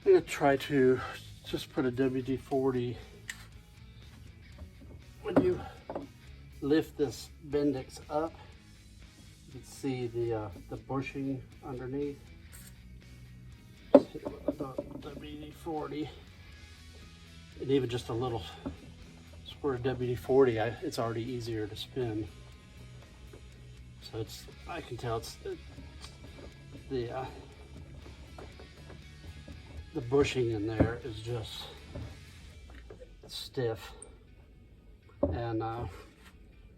I'm going to try to just put a WD-40. When you lift this Bendix up, you can see the bushing underneath. Just hit it with a WD-40, and even just a little squirt of WD-40, it's already easier to spin. So I can tell it's the bushing in there is just stiff. And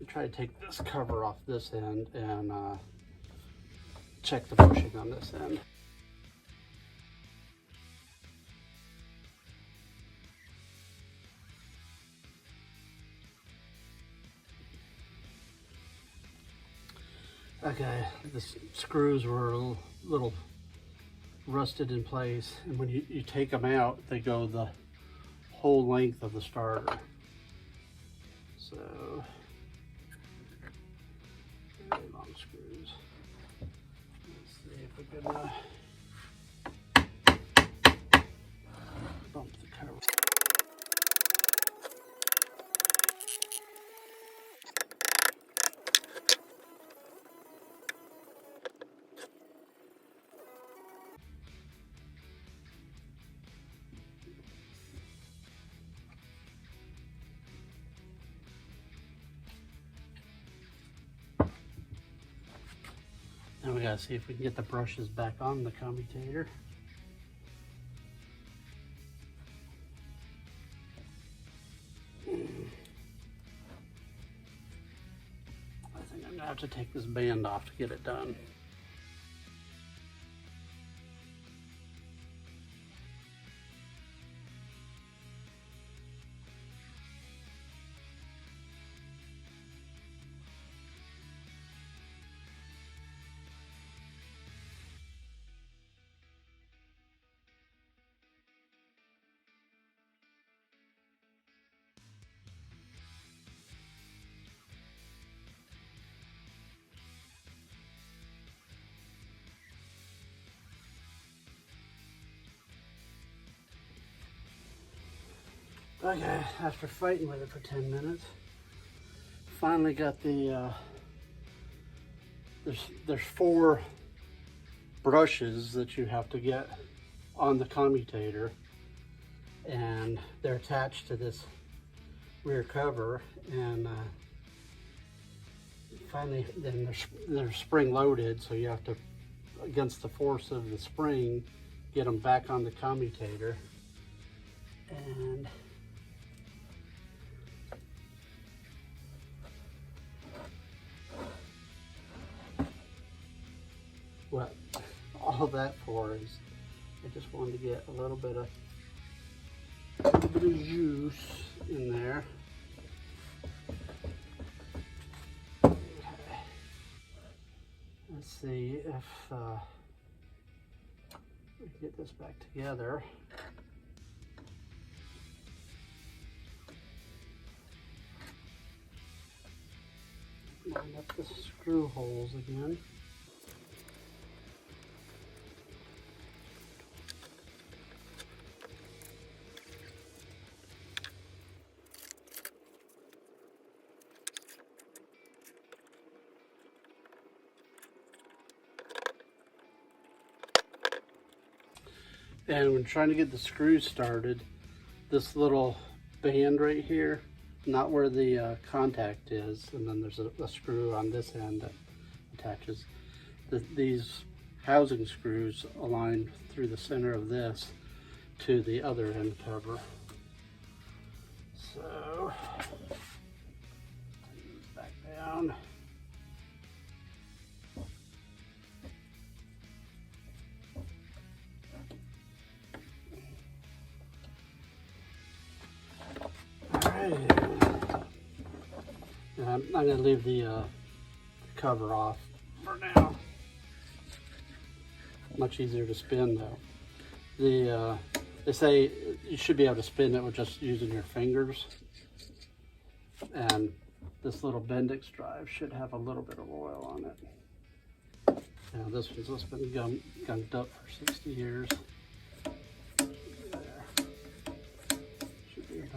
try to take this cover off this end and check the bushing on this end. Okay, the screws were a little rusted in place, and when you take them out, they go the whole length of the starter. So, very long screws. Let's see if we can bump the cover. Now we gotta see if we can get the brushes back on the commutator. I think I'm gonna have to take this band off to get it done. Okay, after fighting with it for 10 minutes, finally got the, there's 4 brushes that you have to get on the commutator, and they're attached to this rear cover, and finally, then they're spring loaded, so you have to, against the force of the spring, get them back on the commutator. And what all that for is, I just wanted to get a little bit of juice in there. Okay. Let's see if we can get this back together. Line up the screw holes again. And when trying to get the screws started, this little band right here, not where the contact is, and then there's a screw on this end that attaches. These housing screws align through the center of this to the other end cover. So, take these back down. I'm going to leave the cover off for now. Much easier to spin though. They say you should be able to spin it with just using your fingers. And this little Bendix drive should have a little bit of oil on it. Now this one's just been gunked up for 60 years.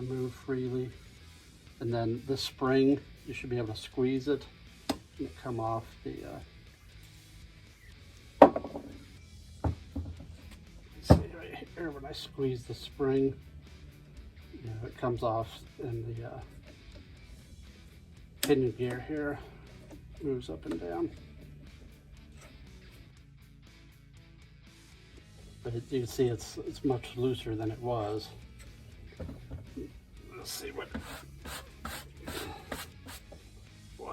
move freely. And then the spring, you should be able to squeeze it and it come off the see right here when I squeeze the spring, you know, it comes off, and the pinion gear here moves up and down. But you can see it's much looser than it was. Let's see what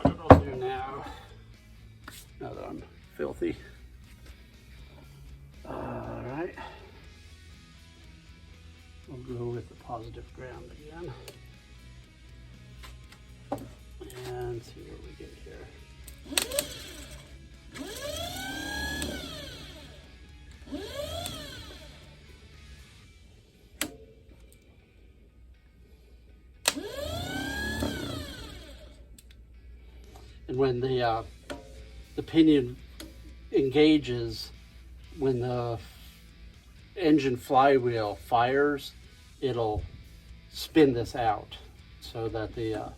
it'll do now that I'm filthy. All right, we'll go with the positive ground again and see what we get here. And when the pinion engages, when the engine flywheel fires, it'll spin this out so that the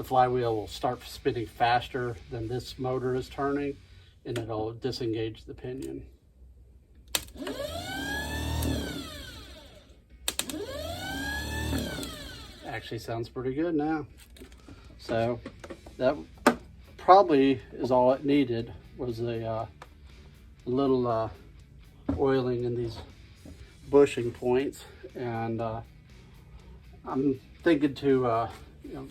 flywheel will start spinning faster than this motor is turning, and it'll disengage the pinion. Actually sounds pretty good now. So that probably is all it needed, was a little oiling in these bushing points. And I'm thinking to you know,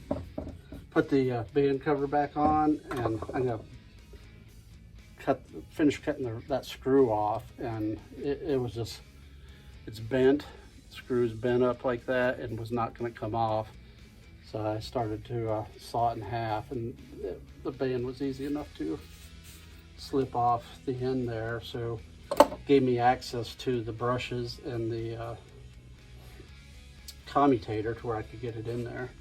put the band cover back on, and I'm gonna finish cutting that screw off. And it was just, it's bent, the screw's bent up like that and was not going to come off. So I started to saw it in half, and the band was easy enough to slip off the end there. So it gave me access to the brushes and the commutator to where I could get it in there.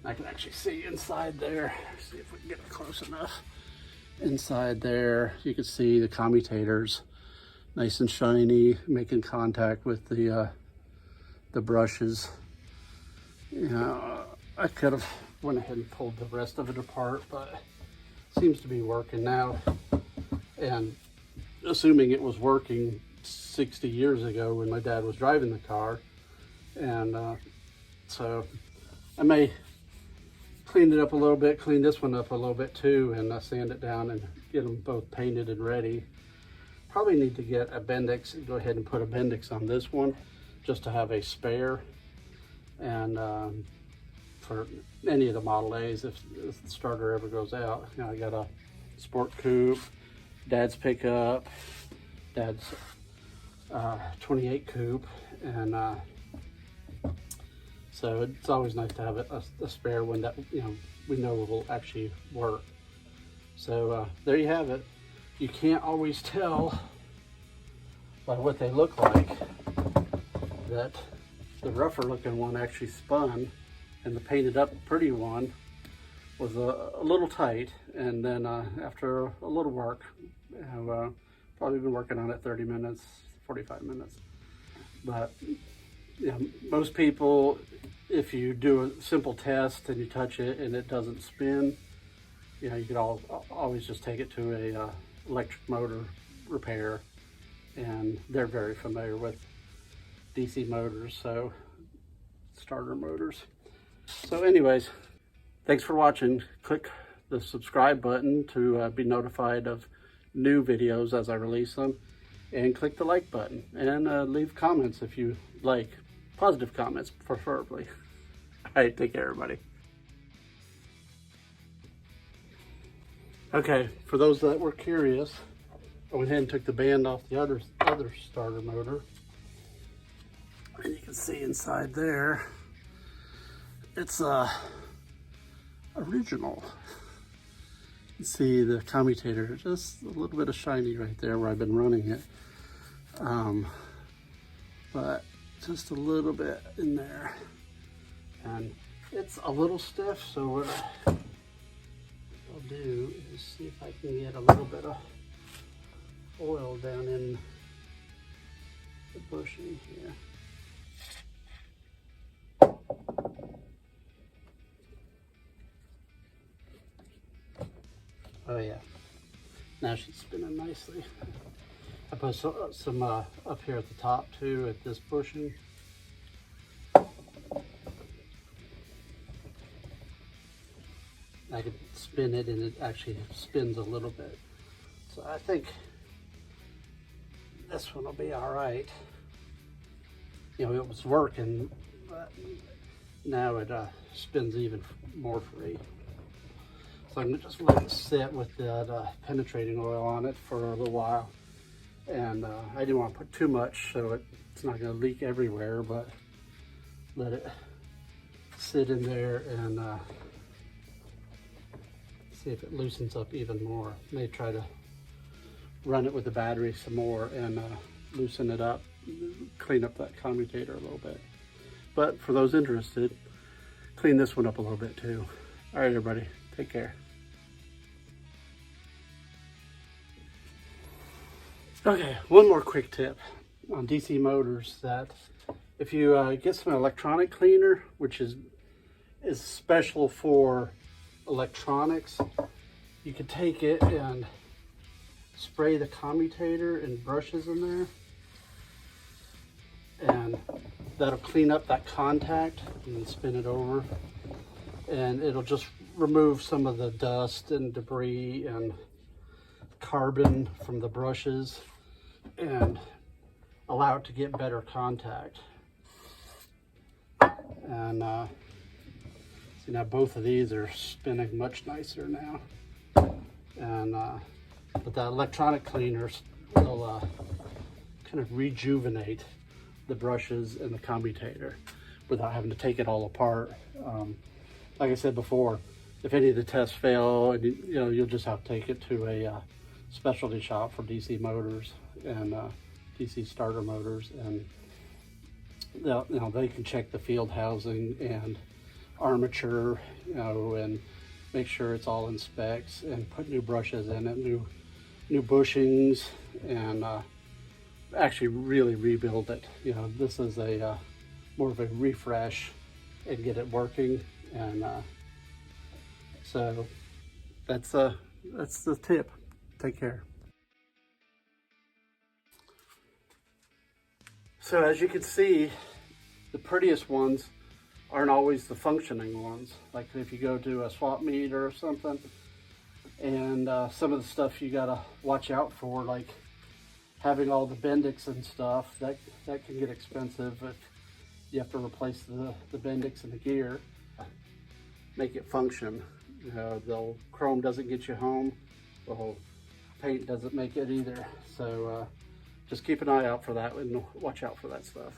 I can actually see inside there. See if we can get it close enough. Inside there, you can see the commutators, nice and shiny, making contact with the brushes. You know, I could have went ahead and pulled the rest of it apart, but it seems to be working now. And assuming it was working 60 years ago when my dad was driving the car, and so I may clean it up a little bit, clean this one up a little bit too, and sand it down and get them both painted and ready. Probably need to get a Bendix, go ahead and put a Bendix on this one just to have a spare. And for any of the Model A's, if the starter ever goes out. You know, I got a Sport Coupe, Dad's pickup, Dad's 28 Coupe, and so it's always nice to have a spare one that, you know, we know will actually work. So there you have it. You can't always tell by what they look like that the rougher looking one actually spun, and the painted up pretty one was a little tight. And then after a little work, I've probably been working on it 30 minutes, 45 minutes. But you know, most people, if you do a simple test and you touch it and it doesn't spin, you know, you could always just take it to a electric motor repair, and they're very familiar with DC motors, so starter motors. So anyways, thanks for watching. Click the subscribe button to be notified of new videos as I release them, and click the like button, and leave comments if you like, positive comments preferably. All right, take care, everybody. Okay, for those that were curious, I went ahead and took the band off the other starter motor, and you can see inside there, it's original. You can see the commutator, just a little bit of shiny right there where I've been running it, but just a little bit in there, and it's a little stiff. So what I'll do is see if I can get a little bit of oil down in the bushing here. Oh yeah, now she's spinning nicely. I put some up here at the top too, at this bushing. I can spin it and it actually spins a little bit. So I think this one will be all right. You know, it was working, but now it spins even more free. So I'm gonna just let it sit with that penetrating oil on it for a little while. And I didn't want to put too much so it's not gonna leak everywhere, but let it sit in there and see if it loosens up even more. May try to run it with the battery some more and loosen it up, clean up that commutator a little bit. But for those interested, clean this one up a little bit too. All right, everybody, take care. Okay, one more quick tip on DC motors, that if you get some electronic cleaner, which is special for electronics, you could take it and spray the commutator and brushes in there, and that'll clean up that contact, and then spin it over, and it'll just remove some of the dust and debris and carbon from the brushes and allow it to get better contact. And see, now both of these are spinning much nicer now. And but the electronic cleaners will kind of rejuvenate the brushes and the commutator without having to take it all apart. Like I said before, if any of the tests fail, and you know, you'll just have to take it to a specialty shop for DC motors and DC starter motors, and they can check the field housing and armature, you know, and make sure it's all in specs, and put new brushes in it, new bushings, and actually really rebuild it. You know, this is a more of a refresh and get it working. And so that's the tip. Take care. So as you can see, the prettiest ones aren't always the functioning ones. Like if you go to a swap meet or something, and some of the stuff you gotta watch out for, like having all the Bendix and stuff, that can get expensive if you have to replace the Bendix and the gear. Make it function. The chrome doesn't get you home. The whole paint doesn't make it either. So just keep an eye out for that and watch out for that stuff.